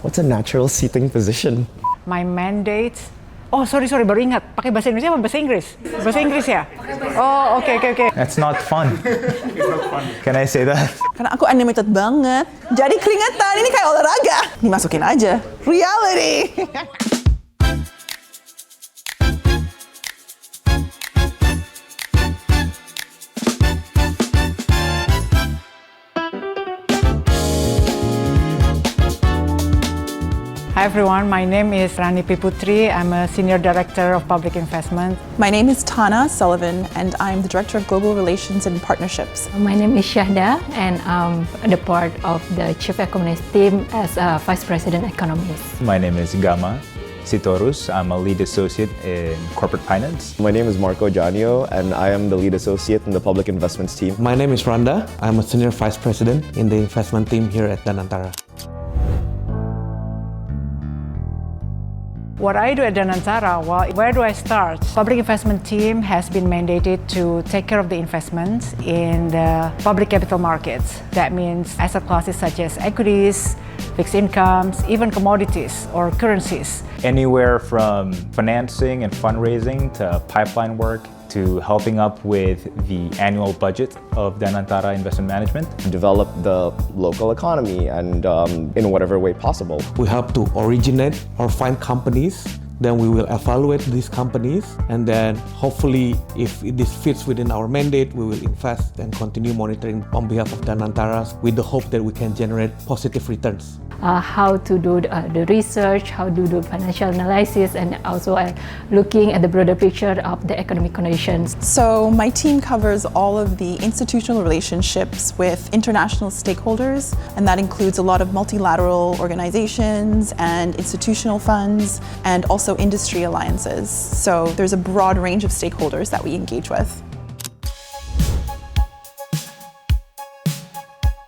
What's a natural seating position? My mandate. Oh, sorry, baru ingat. Pakai bahasa Indonesia apa bahasa Inggris? Bahasa Inggris ya? Oh, oke. That's not fun. It's not fun. Can I say that? Karena aku animated banget, jadi keringetan, ini kayak olahraga. Dimasukin aja, reality. Hi everyone, my name is Rani Piputri. I'm a Senior Director of Public Investment. My name is Tanah Sullivan, and I'm the Director of Global Relations and Partnerships. My name is Shahda, and I'm the part of the Chief Economist team as a Vice President Economist. My name is Gama Sitorus. I'm a Lead Associate in Corporate Finance. My name is Marco Janio, and I am the Lead Associate in the Public Investments team. My name is Randa. I'm a Senior Vice President in the investment team here at Danantara. What I do at Danantara, well, where do I start? Public investment team has been mandated to take care of the investments in the public capital markets. That means asset classes such as equities, fixed incomes, even commodities or currencies. Anywhere from financing and fundraising to pipeline work to helping up with the annual budget of Danantara Investment Management. Develop the local economy and in whatever way possible. We help to originate or find companies. Then we will evaluate these companies, and then hopefully if this fits within our mandate, we will invest and continue monitoring on behalf of Danantara with the hope that we can generate positive returns. How to do the research, how to do financial analysis, and also looking at the broader picture of the economic conditions. So my team covers all of the institutional relationships with international stakeholders, and that includes a lot of multilateral organizations and institutional funds, and also industry alliances. So there's a broad range of stakeholders that we engage with.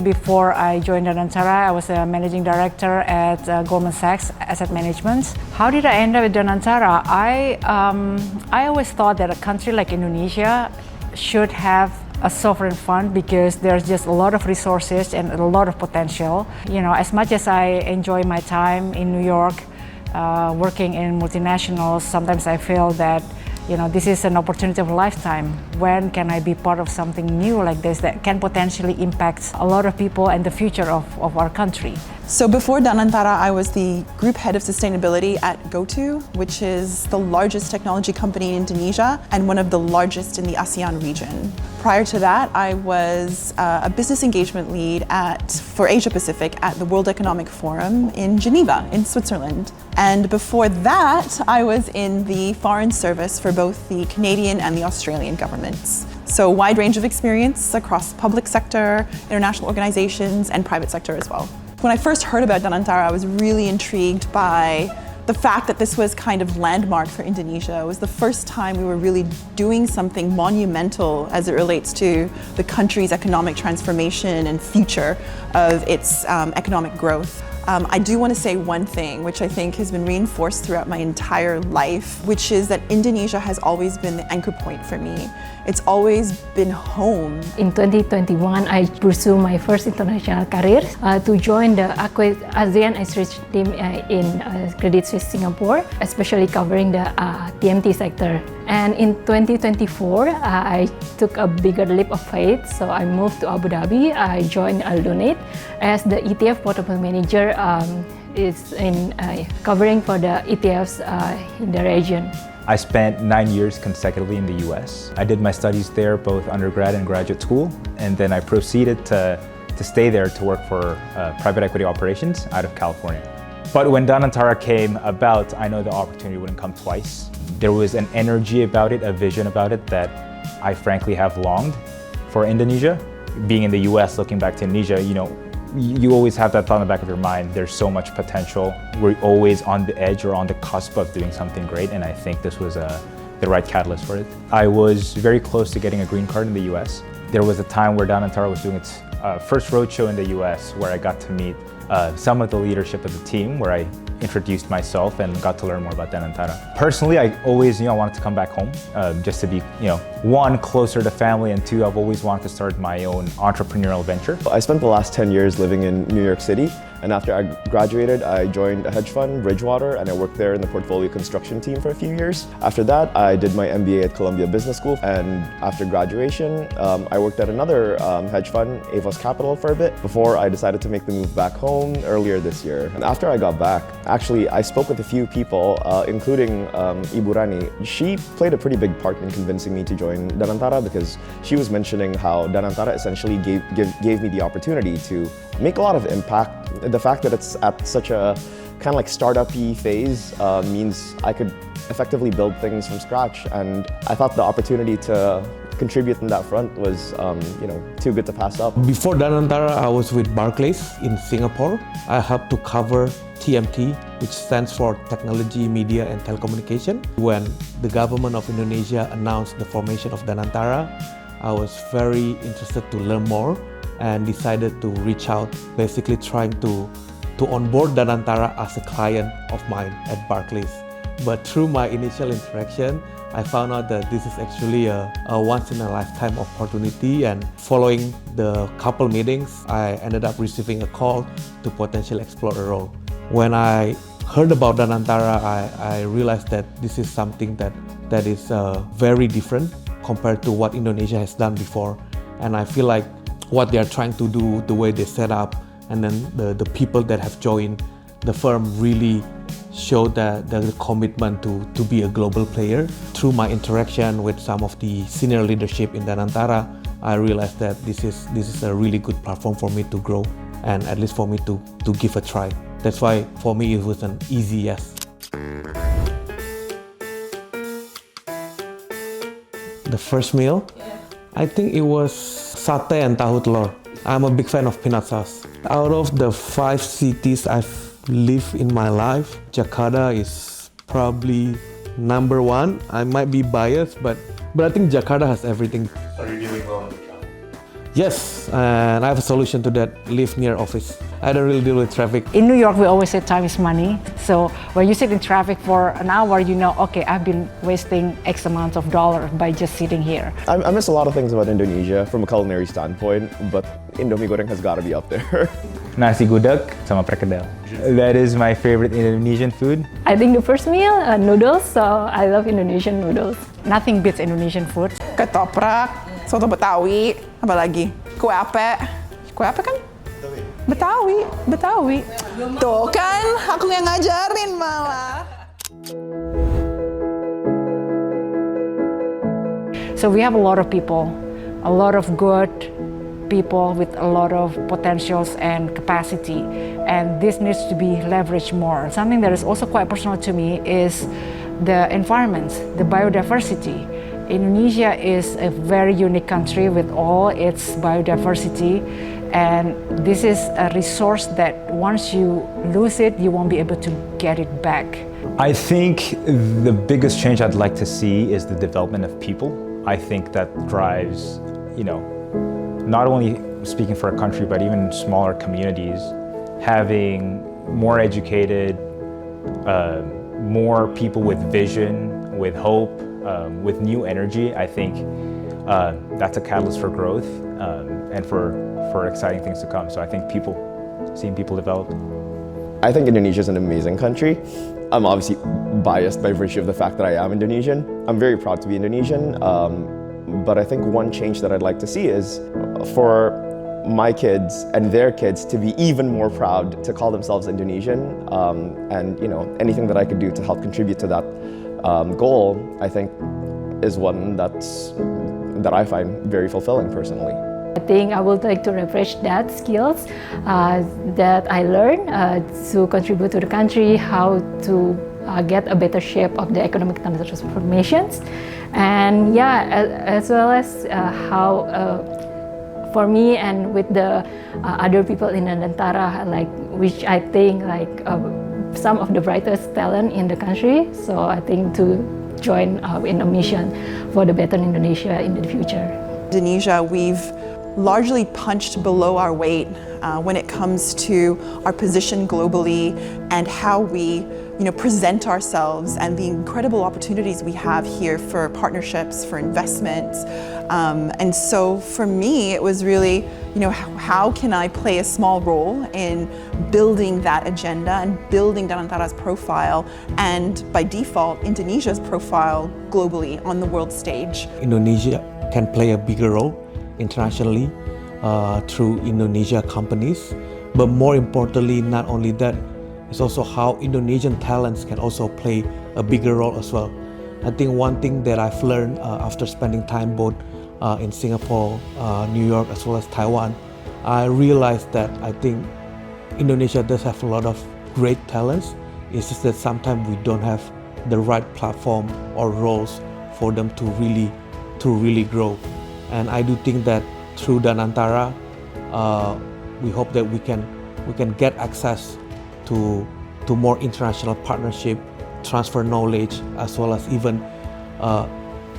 Before I joined Danantara, I was a managing director at Goldman Sachs Asset Management. How did I end up at Danantara? I always thought that a country like Indonesia should have a sovereign fund because there's just a lot of resources and a lot of potential. You know, as much as I enjoy my time in New York, working in multinationals, sometimes I feel that this is an opportunity of a lifetime. When can I be part of something new like this that can potentially impact a lot of people and the future of our country? So before Danantara, I was the group head of sustainability at GoTo, which is the largest technology company in Indonesia and one of the largest in the ASEAN region. Prior to that, I was a business engagement lead for Asia Pacific at the World Economic Forum in Geneva, in Switzerland. And before that, I was in the Foreign Service for both the Canadian and the Australian governments. So a wide range of experience across public sector, international organizations, and private sector as well. When I first heard about Danantara, I was really intrigued by the fact that this was kind of landmark for Indonesia. It was the first time we were really doing something monumental as it relates to the country's economic transformation and future of its economic growth. I do want to say one thing, which I think has been reinforced throughout my entire life, which is that Indonesia has always been the anchor point for me. It's always been home. In 2021, I pursued my first international career to join the ASEAN research team in Credit Suisse Singapore, especially covering the TMT sector. And in 2024, I took a bigger leap of faith, so I moved to Abu Dhabi. I joined Aldonate as the ETF portfolio manager is in covering for the ETFs in the region. I spent 9 years consecutively in the US. I did my studies there, both undergrad and graduate school, and then I proceeded to stay there to work for private equity operations out of California. But when Danantara came about, I know the opportunity wouldn't come twice. There was an energy about it, a vision about it that I frankly have longed for Indonesia. Being in the US, looking back to Indonesia, you always have that thought in the back of your mind, there's so much potential. We're always on the edge or on the cusp of doing something great, and I think this was the right catalyst for it. I was very close to getting a green card in the US. There was a time where Danantara was doing its first roadshow in the US where I got to meet some of the leadership of the team, where I introduced myself and got to learn more about Danantara. Personally, I always wanted to come back home, just to be, one, closer to family, and two, I've always wanted to start my own entrepreneurial venture. I spent the last 10 years living in New York City, and after I graduated, I joined a hedge fund, Bridgewater, and I worked there in the portfolio construction team for a few years. After that, I did my MBA at Columbia Business School, and after graduation, I worked at another hedge fund, Avos Capital, for a bit, before I decided to make the move back home earlier this year. And after I got back, actually, I spoke with a few people, including Ibu Rani. She played a pretty big part in convincing me to join Danantara, because she was mentioning how Danantara essentially gave me the opportunity to make a lot of impact. The fact that it's at such a kind of like startup-y phase means I could effectively build things from scratch, and I thought the opportunity to contribute in that front was too good to pass up. Before Danantara, I was with Barclays in Singapore. I helped to cover TMT, which stands for Technology, Media and Telecommunication. When the government of Indonesia announced the formation of Danantara, I was very interested to learn more and decided to reach out, basically trying to onboard Danantara as a client of mine at Barclays. But through my initial interaction, I found out that this is actually a once-in-a-lifetime opportunity, and following the couple meetings, I ended up receiving a call to potentially explore a role. When I heard about Danantara, I realized that this is something that is very different compared to what Indonesia has done before. And I feel like what they are trying to do, the way they set up, and then the people that have joined the firm really show the commitment to be a global player. Through my interaction with some of the senior leadership in Danantara, I realized that this is a really good platform for me to grow, and at least for me to give a try. That's why for me it was an easy yes. The first meal, I think it was satay and tahu telur. I'm a big fan of peanut sauce. Out of the 5 cities I've lived in my life, Jakarta is probably number 1. I might be biased, but I think Jakarta has everything. So you're doing well in the job? Yes, and I have a solution to that. Live near office. I don't really deal with traffic. In New York, we always say time is money. So when you sit in traffic for an hour, okay, I've been wasting X amount of dollars by just sitting here. I miss a lot of things about Indonesia from a culinary standpoint, but Indomie goreng has got to be up there. Nasi gudeg sama perkedel. That is my favorite Indonesian food. I think the first meal, noodles. So I love Indonesian noodles. Nothing beats Indonesian food. Ketoprak, soto Betawi, apa lagi? Kue ape. Kue ape kan? Betawi. Tuh kan, aku yang ngajarin malah. So we have a lot of people, a lot of good people with a lot of potentials and capacity, and this needs to be leveraged more. Something that is also quite personal to me is the environment, the biodiversity. Indonesia is a very unique country with all its biodiversity, and this is a resource that once you lose it, you won't be able to get it back. I think the biggest change I'd like to see is the development of people. I think that drives, not only speaking for a country, but even smaller communities, having more educated, more people with vision, with hope, with new energy. I think that's a catalyst for growth and for exciting things to come. So I think seeing people develop. I think Indonesia is an amazing country. I'm obviously biased by virtue of the fact that I am Indonesian. I'm very proud to be Indonesian, but I think one change that I'd like to see is for my kids and their kids to be even more proud to call themselves Indonesian, and anything that I could do to help contribute to that goal, I think, is one that I find very fulfilling personally. I think I would like to refresh that skills that I learned to contribute to the country, how to get a better shape of the economic transformations, and as well as how for me and with the other people in Danantara, which I think some of the brightest talent in the country. So I think to join in a mission for the better Indonesia in the future. Indonesia, we've largely punched below our weight when it comes to our position globally and how we present ourselves and the incredible opportunities we have here for partnerships, for investments. And so for me, it was really, how can I play a small role in building that agenda and building Danantara's profile and by default, Indonesia's profile globally on the world stage. Indonesia can play a bigger role internationally through Indonesia companies, but more importantly, not only that, it's also how Indonesian talents can also play a bigger role as well. I think one thing that I've learned after spending time both in Singapore, New York, as well as Taiwan, I realized that I think Indonesia does have a lot of great talents. It's just that sometimes we don't have the right platform or roles for them to really grow. And I do think that through Danantara, we hope that we can get access to more international partnership, transfer knowledge, as well as even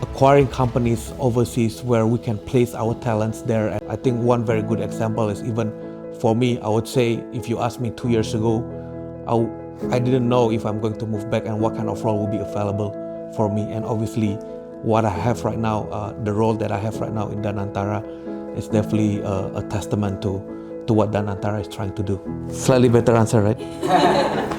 acquiring companies overseas where we can place our talents there. And I think one very good example is even for me, I would say if you asked me 2 years ago, I didn't know if I'm going to move back and what kind of role will be available for me. And obviously what I have right now, the role that I have right now in Danantara is definitely a testament to what Danantara is trying to do. Slightly better answer, right?